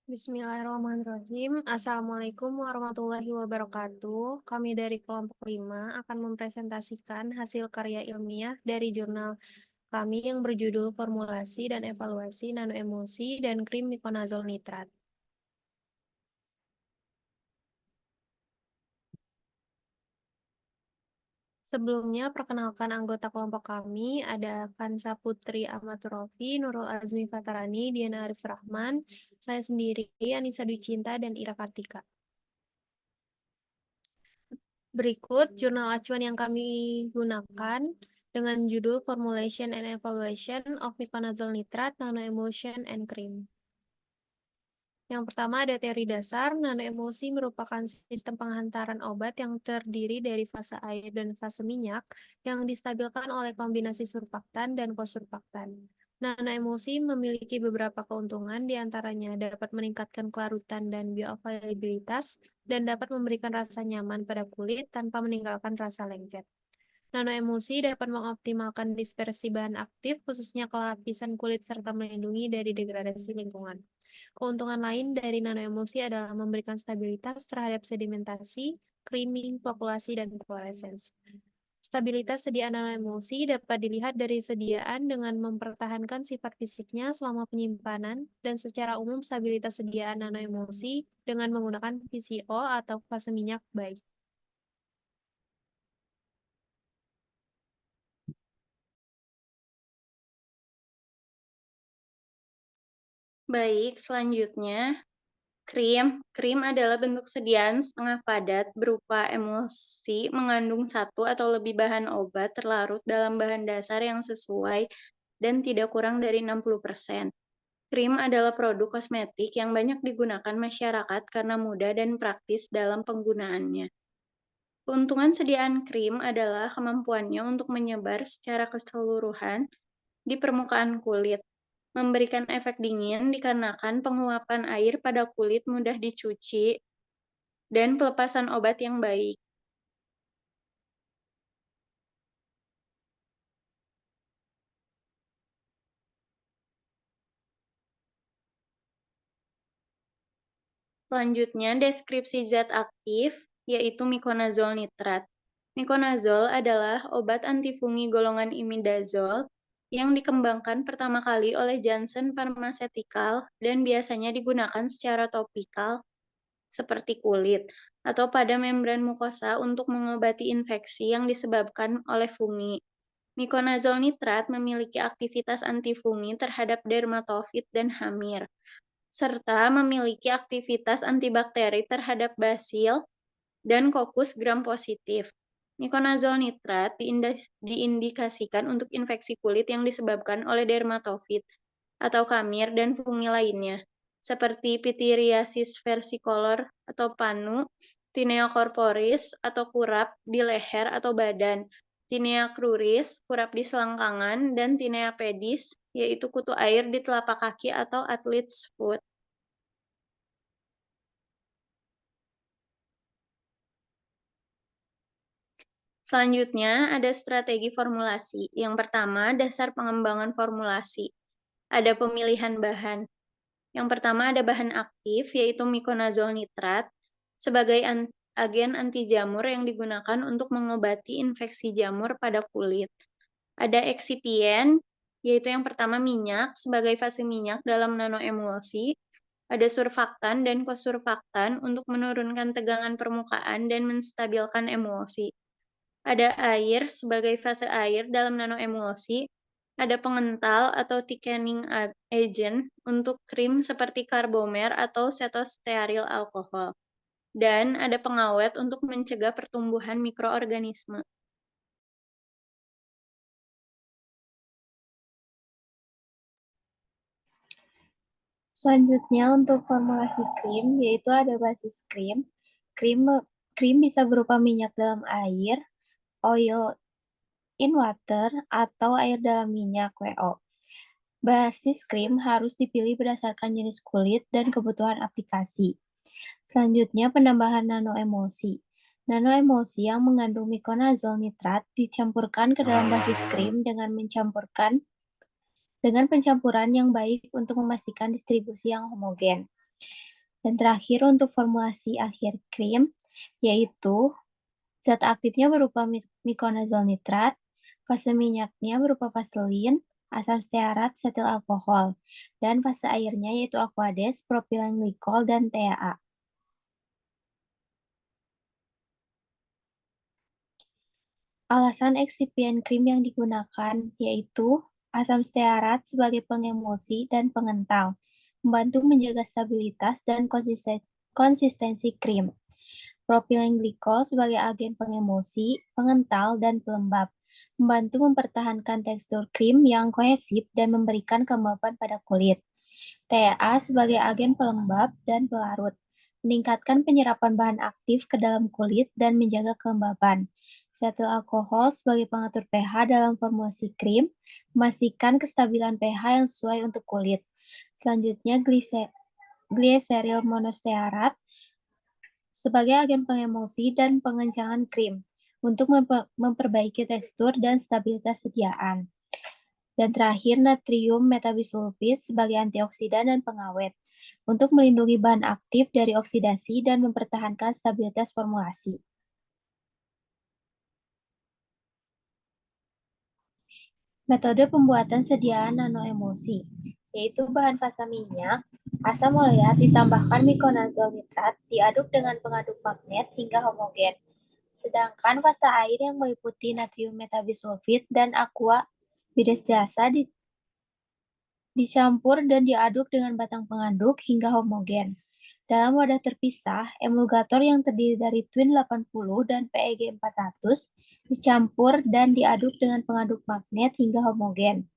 Bismillahirrahmanirrahim. Assalamualaikum warahmatullahi wabarakatuh. Kami dari kelompok 5 akan mempresentasikan hasil karya ilmiah dari jurnal kami yang berjudul Formulasi dan Evaluasi Nanoemulsi dan Krim Mikonazol Nitrat. Sebelumnya, perkenalkan anggota kelompok kami, ada Kansa Putri Amaturofi, Nurul Azmi Fatarani, Diana Arif Rahman, saya sendiri, Anissa Dwi Cinta, dan Ira Kartika. Berikut jurnal acuan yang kami gunakan dengan judul Formulation and Evaluation of Miconazole Nitrate, Nanoemulsion, and Cream. Yang pertama ada teori dasar, nanoemulsi merupakan sistem penghantaran obat yang terdiri dari fase air dan fase minyak yang distabilkan oleh kombinasi surfaktan dan kosurfaktan. Nanoemulsi memiliki beberapa keuntungan, diantaranya dapat meningkatkan kelarutan dan bioavailabilitas, dan dapat memberikan rasa nyaman pada kulit tanpa meninggalkan rasa lengket. Nanoemulsi dapat mengoptimalkan dispersi bahan aktif, khususnya ke lapisan kulit, serta melindungi dari degradasi lingkungan. Keuntungan lain dari nanoemulsi adalah memberikan stabilitas terhadap sedimentasi, creaming, flockulasi, dan coalescence. Stabilitas sediaan nanoemulsi dapat dilihat dari sediaan dengan mempertahankan sifat fisiknya selama penyimpanan, dan secara umum stabilitas sediaan nanoemulsi dengan menggunakan VCO atau fase minyak baik. Baik, selanjutnya, krim. Krim adalah bentuk sediaan setengah padat berupa emulsi mengandung satu atau lebih bahan obat terlarut dalam bahan dasar yang sesuai dan tidak kurang dari 60%. Krim adalah produk kosmetik yang banyak digunakan masyarakat karena mudah dan praktis dalam penggunaannya. Keuntungan sediaan krim adalah kemampuannya untuk menyebar secara keseluruhan di permukaan kulit, memberikan efek dingin dikarenakan penguapan air pada kulit mudah dicuci, dan pelepasan obat yang baik. Selanjutnya, deskripsi zat aktif, yaitu miconazole nitrat. Miconazole adalah obat antifungi golongan imidazole yang dikembangkan pertama kali oleh Janssen Pharmaceutical dan biasanya digunakan secara topikal seperti kulit atau pada membran mukosa untuk mengobati infeksi yang disebabkan oleh fungi. Miconazole nitrat memiliki aktivitas antifungi terhadap dermatofit dan hamir, serta memiliki aktivitas antibakteri terhadap basil dan kokus gram positif. Miconazole nitrat diindikasikan untuk infeksi kulit yang disebabkan oleh dermatofit atau kamir dan fungi lainnya, seperti pityriasis versicolor atau panu, tinea corporis atau kurap di leher atau badan, tinea cruris, kurap di selangkangan, dan tinea pedis, yaitu kutu air di telapak kaki atau athlete's foot. Selanjutnya, ada strategi formulasi. Yang pertama, dasar pengembangan formulasi. Ada pemilihan bahan. Yang pertama ada bahan aktif, yaitu miconazole nitrat, sebagai agen anti jamur yang digunakan untuk mengobati infeksi jamur pada kulit. Ada eksipien, yaitu yang pertama minyak, sebagai fase minyak dalam nanoemulsi. Ada surfaktan dan kosurfaktan untuk menurunkan tegangan permukaan dan menstabilkan emulsi. Ada air sebagai fase air dalam nanoemulsi. Ada pengental atau thickening agent untuk krim seperti karbomer atau cetostearyl alkohol. Dan ada pengawet untuk mencegah pertumbuhan mikroorganisme. Selanjutnya untuk formulasi krim, yaitu ada basis krim. Krim bisa berupa minyak dalam air, oil in water, atau air dalam minyak WO. Basis krim harus dipilih berdasarkan jenis kulit dan kebutuhan aplikasi. Selanjutnya penambahan nanoemulsi. Nanoemulsi yang mengandung miconazole nitrat dicampurkan ke dalam basis krim dengan pencampuran yang baik untuk memastikan distribusi yang homogen. Dan terakhir untuk formulasi akhir krim, yaitu zat aktifnya berupa mikonazol nitrat, fase minyaknya berupa vaselin, asam stearat, setil alkohol, dan fase airnya yaitu aquades, propilen glikol, dan TAA. Alasan eksipien krim yang digunakan yaitu asam stearat sebagai pengemulsi dan pengental, membantu menjaga stabilitas dan konsistensi krim. Propilen glikol sebagai agen pengemulsi, pengental, dan pelembab, membantu mempertahankan tekstur krim yang kohesif dan memberikan kelembapan pada kulit. TAA sebagai agen pelembab dan pelarut, meningkatkan penyerapan bahan aktif ke dalam kulit dan menjaga kelembaban. Setil alkohol sebagai pengatur pH dalam formulasi krim, memastikan kestabilan pH yang sesuai untuk kulit. Selanjutnya, gliseril monostearat sebagai agen pengemulsi dan pengencangan krim untuk memperbaiki tekstur dan stabilitas sediaan. Dan terakhir, natrium metabisulfit sebagai antioksidan dan pengawet untuk melindungi bahan aktif dari oksidasi dan mempertahankan stabilitas formulasi. Metode pembuatan sediaan nanoemulsi, yaitu bahan fasa minyak, asam oleat ditambahkan mikonazol nitrat diaduk dengan pengaduk magnet hingga homogen. Sedangkan fasa air yang meliputi natrium metabisulfit dan aqua bidestilasa dicampur dan diaduk dengan batang pengaduk hingga homogen. Dalam wadah terpisah, emulgator yang terdiri dari Twin 80 dan PEG 400 dicampur dan diaduk dengan pengaduk magnet hingga homogen.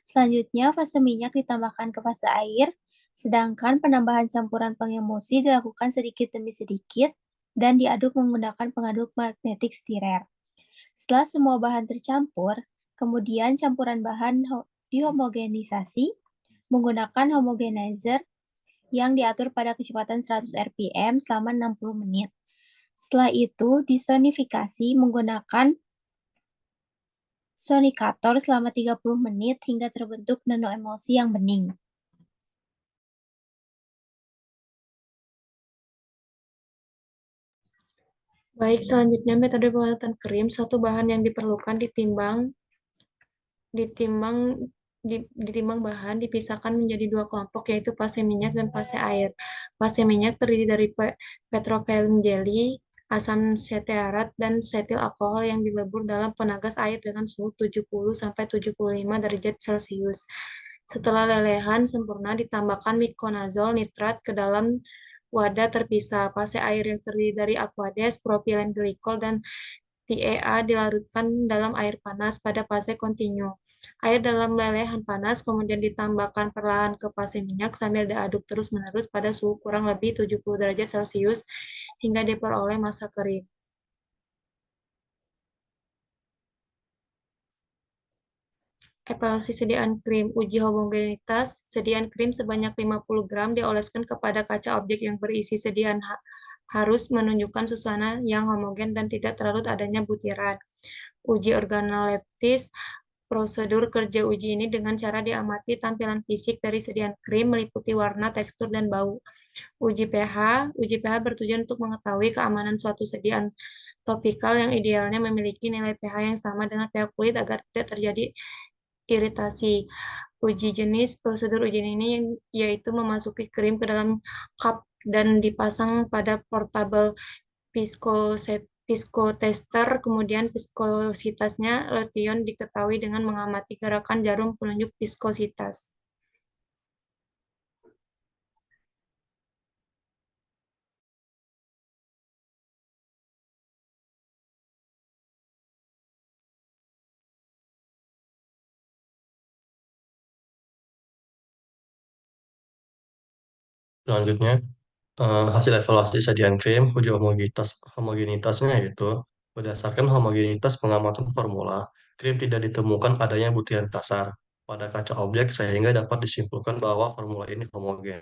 Selanjutnya, fase minyak ditambahkan ke fase air, sedangkan penambahan campuran pengemulsi dilakukan sedikit demi sedikit dan diaduk menggunakan pengaduk magnetik stirer. Setelah semua bahan tercampur, kemudian campuran bahan dihomogenisasi menggunakan homogenizer yang diatur pada kecepatan 100 rpm selama 60 menit. Setelah itu, disonifikasi menggunakan sonikator selama 30 menit hingga terbentuk nanoemulsi yang bening. Baik, selanjutnya metode pembuatan krim. Suatu bahan yang diperlukan ditimbang ditimbang bahan dipisahkan menjadi dua kelompok, yaitu fase minyak dan fase air. Fase minyak terdiri dari petroleum jelly, asam stearat, dan setil alkohol yang dilebur dalam penagas air dengan suhu 70-75 derajat Celcius. Setelah lelehan sempurna, ditambahkan mikonazol nitrat ke dalam wadah terpisah. Fase air yang terdiri dari aquades, propilen glikol, dan TEA dilarutkan dalam air panas pada fase kontinu. Air dalam lelehan panas kemudian ditambahkan perlahan ke fase minyak sambil diaduk terus-menerus pada suhu kurang lebih 70 derajat Celcius hingga diperoleh massa kering. Evaluasi sediaan krim. Uji homogenitas sediaan krim sebanyak 50 gram dioleskan kepada kaca objek yang berisi sediaan harus menunjukkan suasana yang homogen dan tidak terlalu adanya butiran. Uji organoleptis. Prosedur kerja uji ini dengan cara diamati tampilan fisik dari sediaan krim meliputi warna, tekstur, dan bau. Uji pH. Uji pH bertujuan untuk mengetahui keamanan suatu sediaan topikal yang idealnya memiliki nilai pH yang sama dengan pH kulit agar tidak terjadi iritasi. Uji jenis. Prosedur uji ini yaitu memasuki krim ke dalam cup dan dipasang pada portable Piskotester, kemudian viskositasnya Letion diketahui dengan mengamati gerakan jarum penunjuk viskositas. Selanjutnya, hasil evaluasi sediaan krim, uji homogenitasnya yaitu berdasarkan homogenitas pengamatan formula, krim tidak ditemukan adanya butiran kasar pada kaca objek sehingga dapat disimpulkan bahwa formula ini homogen.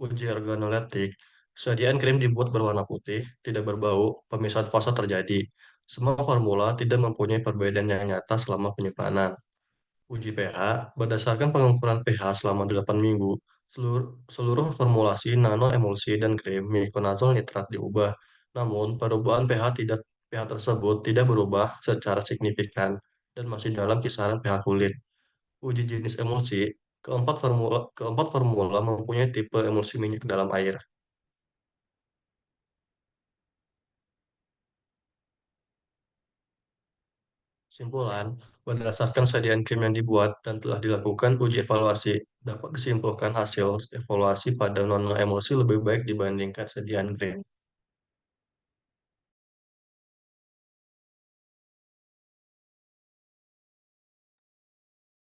Uji organoleptik, sediaan krim dibuat berwarna putih, tidak berbau, pemisahan fasa terjadi. Semua formula tidak mempunyai perbedaan yang nyata selama penyimpanan. Uji pH, berdasarkan pengukuran pH selama 8 minggu, Seluruh formulasi nanoemulsi dan krim mikonazol nitrat diubah. Namun, perubahan pH tersebut tidak berubah secara signifikan dan masih dalam kisaran pH kulit. Uji jenis emulsi, keempat formula mempunyai tipe emulsi minyak dalam air. Kesimpulan, berdasarkan sajian krim yang dibuat dan telah dilakukan uji evaluasi, dapat disimpulkan hasil evaluasi pada non-emulsi lebih baik dibandingkan sajian krim.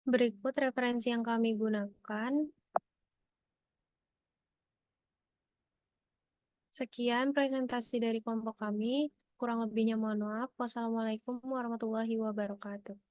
Berikut referensi yang kami gunakan. Sekian presentasi dari kelompok kami. Kurang lebihnya mohon maaf. Wassalamualaikum warahmatullahi wabarakatuh.